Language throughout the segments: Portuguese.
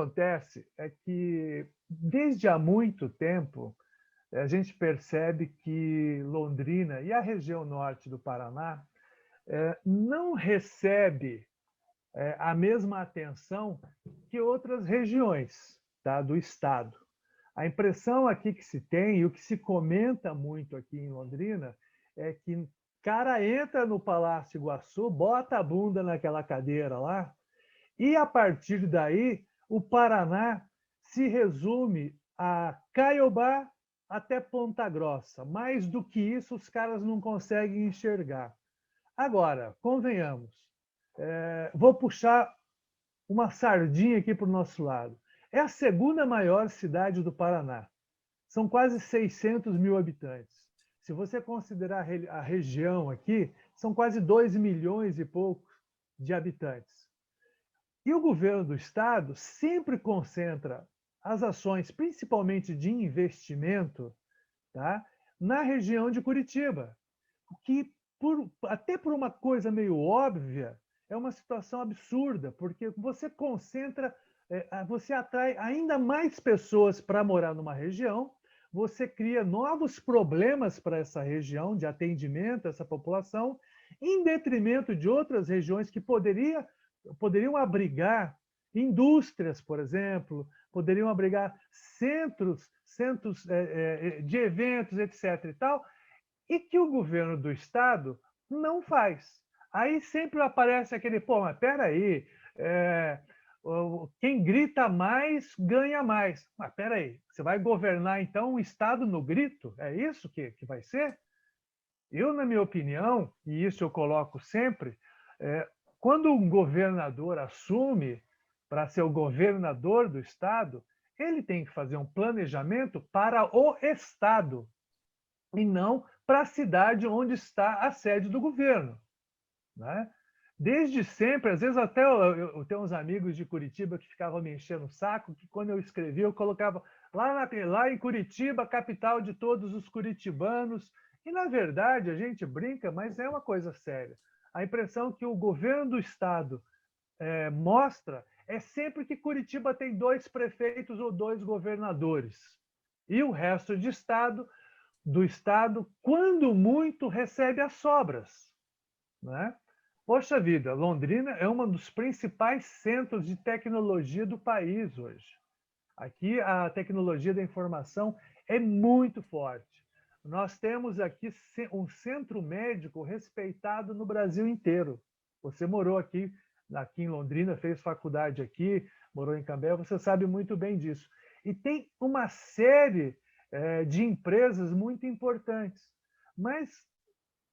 acontece é que, desde há muito tempo, a gente percebe que Londrina e a região norte do Paraná não recebe a mesma atenção que outras regiões, tá, do estado. A impressão aqui que se tem, e o que se comenta muito aqui em Londrina, é que cara entra no Palácio Iguaçu, bota a bunda naquela cadeira lá, e a partir daí o Paraná se resume a Caiobá até Ponta Grossa. Mais do que isso, os caras não conseguem enxergar. Agora, convenhamos, vou puxar uma sardinha aqui para o nosso lado. É a segunda maior cidade do Paraná. São quase 600 mil habitantes. Se você considerar a região aqui, são quase 2 milhões e pouco de habitantes. E o governo do estado sempre concentra as ações, principalmente de investimento, tá, na região de Curitiba, que até por uma coisa meio óbvia, é uma situação absurda, porque você concentra, você atrai ainda mais pessoas para morar numa região, você cria novos problemas para essa região de atendimento a essa população, em detrimento de outras regiões que poderiam abrigar indústrias, por exemplo, poderiam abrigar centros de eventos, etc. e tal, e que o governo do estado não faz. Aí sempre aparece aquele, pô, mas peraí, quem grita mais ganha mais. Mas peraí, você vai governar então o estado no grito? É isso que vai ser? Eu, na minha opinião, e isso eu coloco sempre, quando um governador assume para ser o governador do estado, ele tem que fazer um planejamento para o estado e não para a cidade onde está a sede do governo, né? Desde sempre, às vezes até eu tenho uns amigos de Curitiba que ficavam me enchendo o saco, que quando eu escrevia eu colocava lá em Curitiba, capital de todos os curitibanos, e na verdade a gente brinca, mas é uma coisa séria. A impressão que o governo do estado mostra é sempre que Curitiba tem 2 prefeitos ou 2 governadores, e o resto do estado, quando muito, recebe as sobras, né? Poxa vida, Londrina é um dos principais centros de tecnologia do país hoje. Aqui a tecnologia da informação é muito forte. Nós temos aqui um centro médico respeitado no Brasil inteiro. Você morou aqui em Londrina, fez faculdade aqui, morou em Cambé, você sabe muito bem disso. E tem uma série de empresas muito importantes. Mas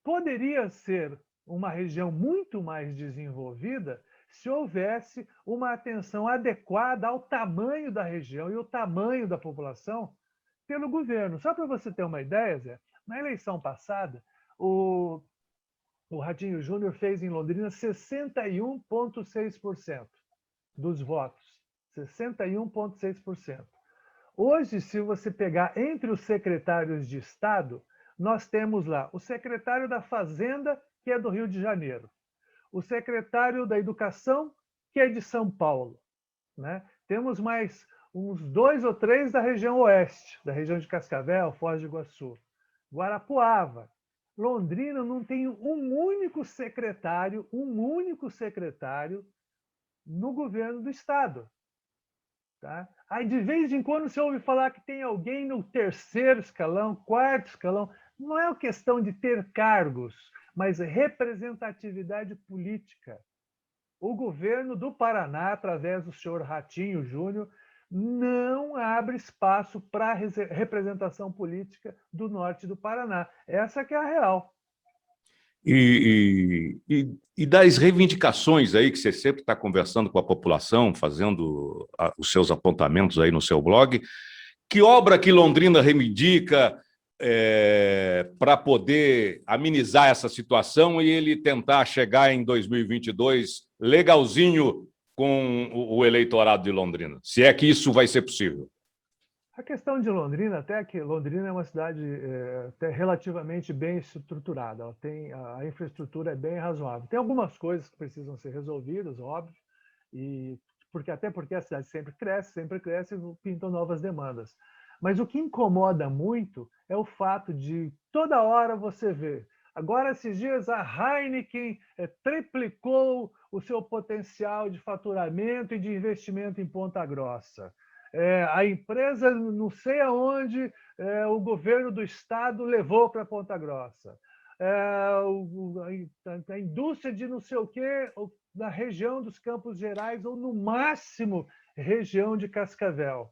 poderia ser uma região muito mais desenvolvida se houvesse uma atenção adequada ao tamanho da região e ao tamanho da população pelo governo. Só para você ter uma ideia, Zé, na eleição passada, o Ratinho Júnior fez em Londrina 61,6% dos votos. 61,6%. Hoje, se você pegar entre os secretários de Estado, nós temos lá o secretário da Fazenda, que é do Rio de Janeiro, o secretário da Educação, que é de São Paulo, né? Temos mais uns 2 ou 3 da região oeste, da região de Cascavel, Foz do Iguaçu, Guarapuava. Londrina não tem um único secretário no governo do estado. Tá? Aí, de vez em quando, você ouve falar que tem alguém no 3º escalão, 4º escalão. Não é uma questão de ter cargos, mas representatividade política. O governo do Paraná, através do senhor Ratinho Júnior, não abre espaço para a representação política do norte do Paraná. Essa que é a real. E das reivindicações aí que você sempre está conversando com a população, fazendo os seus apontamentos aí no seu blog, que obra que Londrina reivindica para poder amenizar essa situação e ele tentar chegar em 2022 legalzinho com o eleitorado de Londrina, se é que isso vai ser possível? A questão de Londrina, até que Londrina é uma cidade até relativamente bem estruturada, a infraestrutura é bem razoável. Tem algumas coisas que precisam ser resolvidas, óbvio, até porque a cidade sempre cresce e pintam novas demandas. Mas o que incomoda muito é o fato de toda hora você ver. Agora, esses dias, a Heineken triplicou o seu potencial de faturamento e de investimento em Ponta Grossa. A empresa, não sei aonde, o governo do estado levou para Ponta Grossa. A indústria de não sei o quê, na região dos Campos Gerais, ou no máximo, região de Cascavel.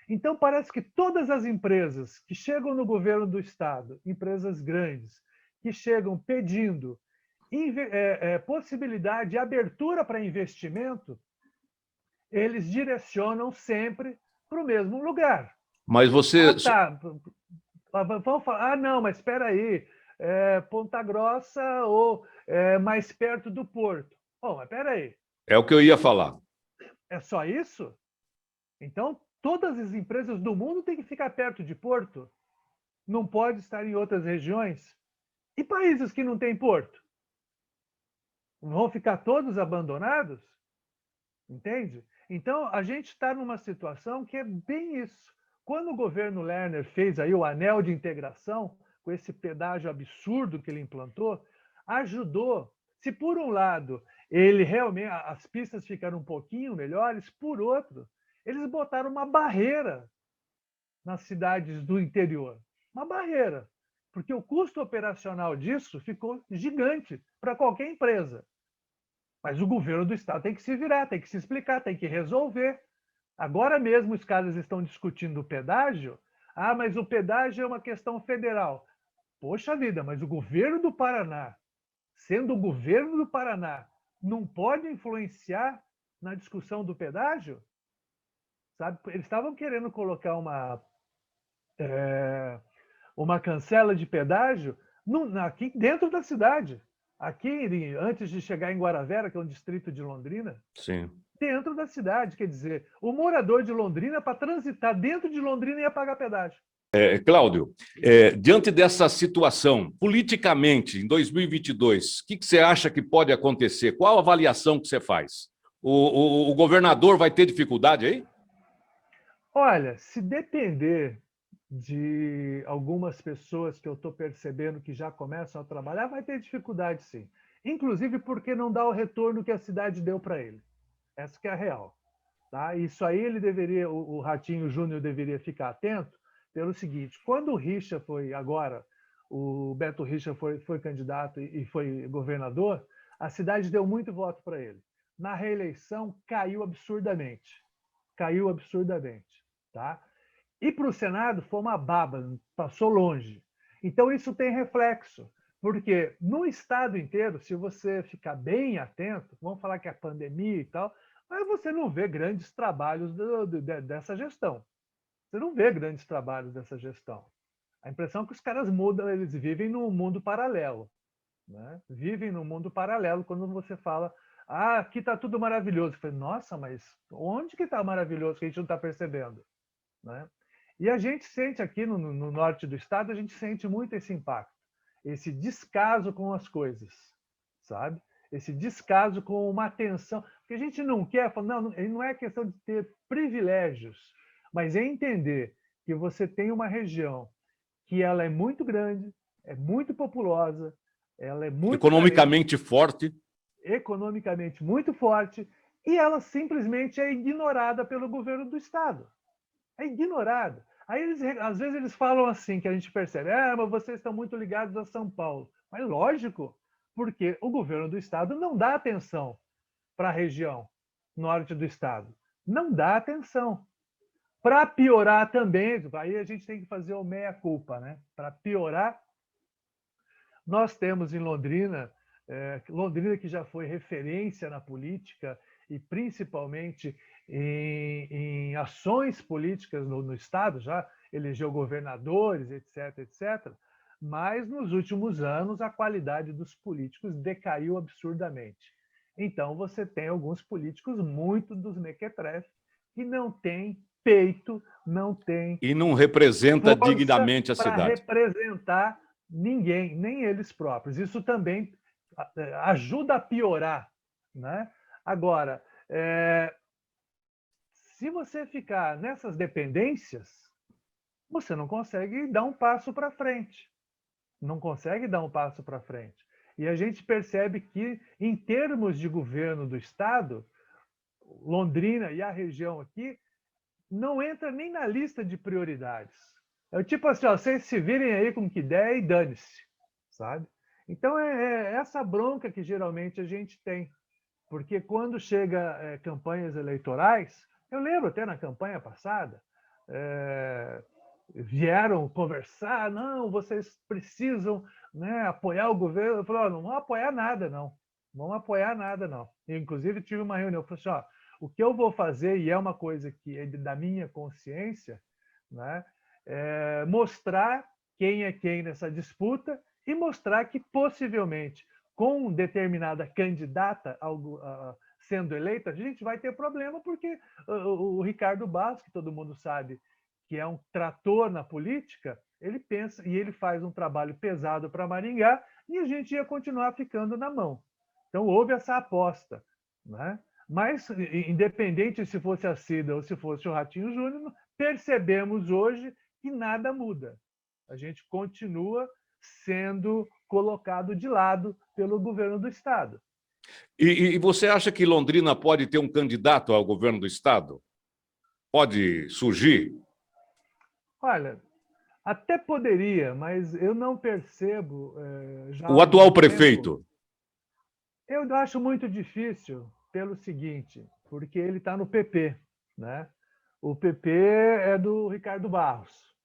Então, parece que todas as empresas que chegam no governo do estado, empresas grandes, que chegam pedindo possibilidade de abertura para investimento, eles direcionam sempre para o mesmo lugar. Mas você... Vamos falar, não, mas espera aí, Ponta Grossa ou mais perto do Porto. Bom, mas espera aí. É o que eu ia falar. É só isso? Então, todas as empresas do mundo têm que ficar perto de Porto? Não pode estar em outras regiões? E países que não têm porto? Vão ficar todos abandonados? Entende? Então, a gente está numa situação que é bem isso. Quando o governo Lerner fez aí o anel de integração, com esse pedágio absurdo que ele implantou, ajudou. Se por um lado ele realmente as pistas ficaram um pouquinho melhores, por outro, eles botaram uma barreira nas cidades do interior. Uma barreira. Porque o custo operacional disso ficou gigante para qualquer empresa. Mas o governo do estado tem que se virar, tem que se explicar, tem que resolver. Agora mesmo os caras estão discutindo o pedágio. Ah, mas o pedágio é uma questão federal. Poxa vida, mas o governo do Paraná, sendo o governo do Paraná, não pode influenciar na discussão do pedágio? Sabe? Eles estavam querendo colocar uma cancela de pedágio aqui dentro da cidade. Aqui, antes de chegar em Guaravera, que é um distrito de Londrina, Sim. Dentro da cidade. Quer dizer, o morador de Londrina, para transitar dentro de Londrina, ia pagar pedágio. Cláudio, diante dessa situação, politicamente, em 2022, o que você acha que pode acontecer? Qual a avaliação que você faz? O governador vai ter dificuldade aí? Olha, se depender de algumas pessoas que eu estou percebendo que já começam a trabalhar, vai ter dificuldade, sim. Inclusive porque não dá o retorno que a cidade deu para ele. Essa que é a real. Tá? Isso aí ele deveria, o Ratinho Júnior deveria ficar atento pelo seguinte: quando o Richa foi agora, o Beto Richa foi candidato e foi governador, a cidade deu muito voto para ele. Na reeleição, caiu absurdamente. Caiu absurdamente. Tá? E para o Senado foi uma baba, passou longe. Então isso tem reflexo, porque no estado inteiro, se você ficar bem atento, vamos falar que é a pandemia e tal, mas você não vê grandes trabalhos dessa gestão. Você não vê grandes trabalhos dessa gestão. A impressão é que os caras mudam, eles vivem num mundo paralelo. Né? Vivem num mundo paralelo quando você fala, aqui está tudo maravilhoso. Eu falei, nossa, mas onde que está maravilhoso que a gente não está percebendo? Né? E a gente sente aqui no norte do estado, a gente sente muito esse impacto, esse descaso com as coisas, sabe? Esse descaso com uma atenção, porque a gente não quer, não é questão de ter privilégios, mas é entender que você tem uma região que ela é muito grande, é muito populosa, ela é muito economicamente forte, economicamente muito forte, e ela simplesmente é ignorada pelo governo do estado. É ignorada. Aí, às vezes, eles falam assim, que a gente percebe, mas vocês estão muito ligados a São Paulo. Mas lógico, porque o governo do estado não dá atenção para a região norte do estado. Não dá atenção. Para piorar também, aí a gente tem que fazer o meia-culpa, né? Para piorar, nós temos em Londrina, Londrina que já foi referência na política e principalmente em ações políticas no estado, já elegeu governadores, etc, etc. Mas nos últimos anos a qualidade dos políticos decaiu absurdamente. Então você tem alguns políticos muito dos mequetrefes que não têm peito, não têm e não representa dignamente a para cidade. representar ninguém, nem eles próprios. Isso também ajuda a piorar. Né? Agora, Se você ficar nessas dependências, você não consegue dar um passo para frente. Não consegue dar um passo para frente. E a gente percebe que, em termos de governo do Estado, Londrina e a região aqui não entra nem na lista de prioridades. É tipo assim, ó, vocês se virem aí com o que der e dane-se, sabe? Então é essa bronca que geralmente a gente tem, porque quando chega campanhas eleitorais, eu lembro até na campanha passada, vieram conversar, não, vocês precisam, né, apoiar o governo. Eu falei, oh, não vamos apoiar nada, não. Não vamos apoiar nada, não. Eu, inclusive, tive uma reunião, eu falei assim, ó, o que eu vou fazer, e é uma coisa que é da minha consciência, né, é mostrar quem é quem nessa disputa e mostrar que, possivelmente, com determinada candidata sendo eleita, a gente vai ter problema, porque o Ricardo Barros, que todo mundo sabe que é um trator na política, ele pensa e ele faz um trabalho pesado para Maringá e a gente ia continuar ficando na mão. Então houve essa aposta, né? Mas, independente se fosse a Cida ou se fosse o Ratinho Júnior, percebemos hoje que nada muda. A gente continua sendo colocado de lado pelo governo do Estado. E você acha que Londrina pode ter um candidato ao governo do Estado? Pode surgir? Olha, até poderia, mas eu não percebo já há O algum atual tempo. prefeito? Eu acho muito difícil pelo seguinte, porque ele está no PP, né? O PP é do Ricardo Barros.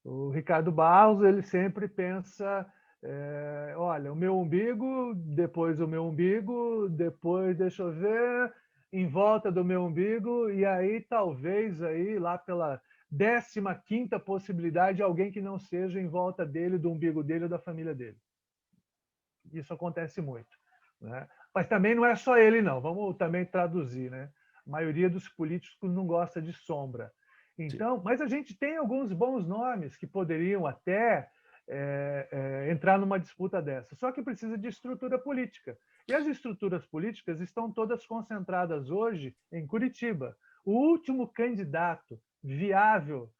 O Ricardo Barros, ele sempre pensa, olha, o meu umbigo, depois o meu umbigo, depois, deixa eu ver, em volta do meu umbigo, e aí talvez aí lá pela 15ª possibilidade, alguém que não seja em volta dele, do umbigo dele ou da família dele. Isso acontece muito, né? Mas também não é só ele, não. Vamos também traduzir, né? A maioria dos políticos não gosta de sombra. Então, mas a gente tem alguns bons nomes que poderiam até entrar numa disputa dessa. Só que precisa de estrutura política. E as estruturas políticas estão todas concentradas hoje em Curitiba. O último candidato viável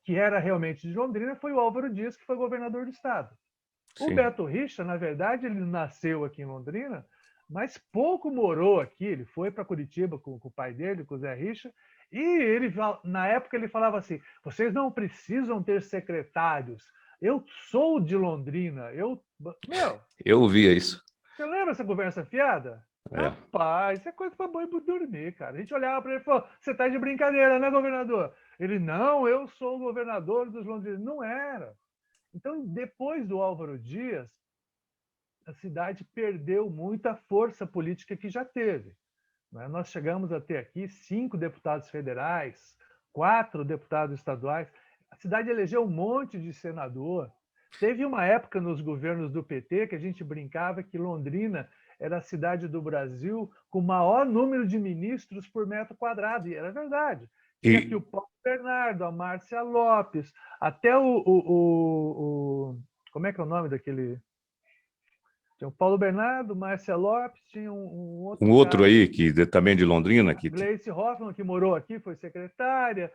que era realmente de Londrina foi o Álvaro Dias, que foi governador do estado. O Sim. Beto Richa, na verdade, ele nasceu aqui em Londrina, mas pouco morou aqui. Ele foi para Curitiba com o pai dele, com o Zé Richa, e ele, na época ele falava assim, vocês não precisam ter secretários, eu sou de Londrina. Eu ouvia isso. Você lembra essa conversa fiada? É. Rapaz, isso é coisa para boi dormir, cara. A gente olhava para ele e falou, você está de brincadeira, né, governador? Ele, não, eu sou o governador dos londrinos. Não era. Então, depois do Álvaro Dias, a cidade perdeu muita força política que já teve. Nós chegamos a ter aqui 5 deputados federais, 4 deputados estaduais. A cidade elegeu um monte de senador. Teve uma época nos governos do PT que a gente brincava que Londrina era a cidade do Brasil com o maior número de ministros por metro quadrado, e era verdade. Tinha aqui o Paulo Bernardo, a Márcia Lopes, até como é que é o nome daquele? Tinha o Paulo Bernardo, Márcia Lopes, tinha um outro um outro cara, aí, que também de Londrina. Que... Gleice Hoffmann, que morou aqui, foi secretária,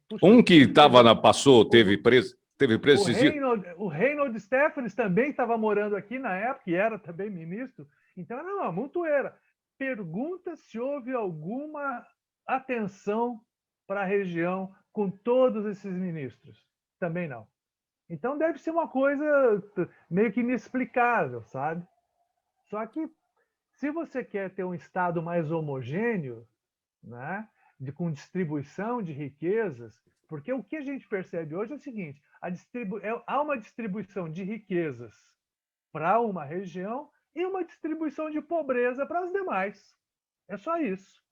puxa, um que estava passou, teve preso esses dias. O Reynold Stefanes também estava morando aqui na época, e era também ministro. Então, era uma montoeira. Pergunta se houve alguma atenção para a região com todos esses ministros. Também não. Então, deve ser uma coisa meio que inexplicável, sabe? Só que, se você quer ter um Estado mais homogêneo, né, com distribuição de riquezas, porque o que a gente percebe hoje é o seguinte, há uma distribuição de riquezas para uma região e uma distribuição de pobreza para as demais. É só isso.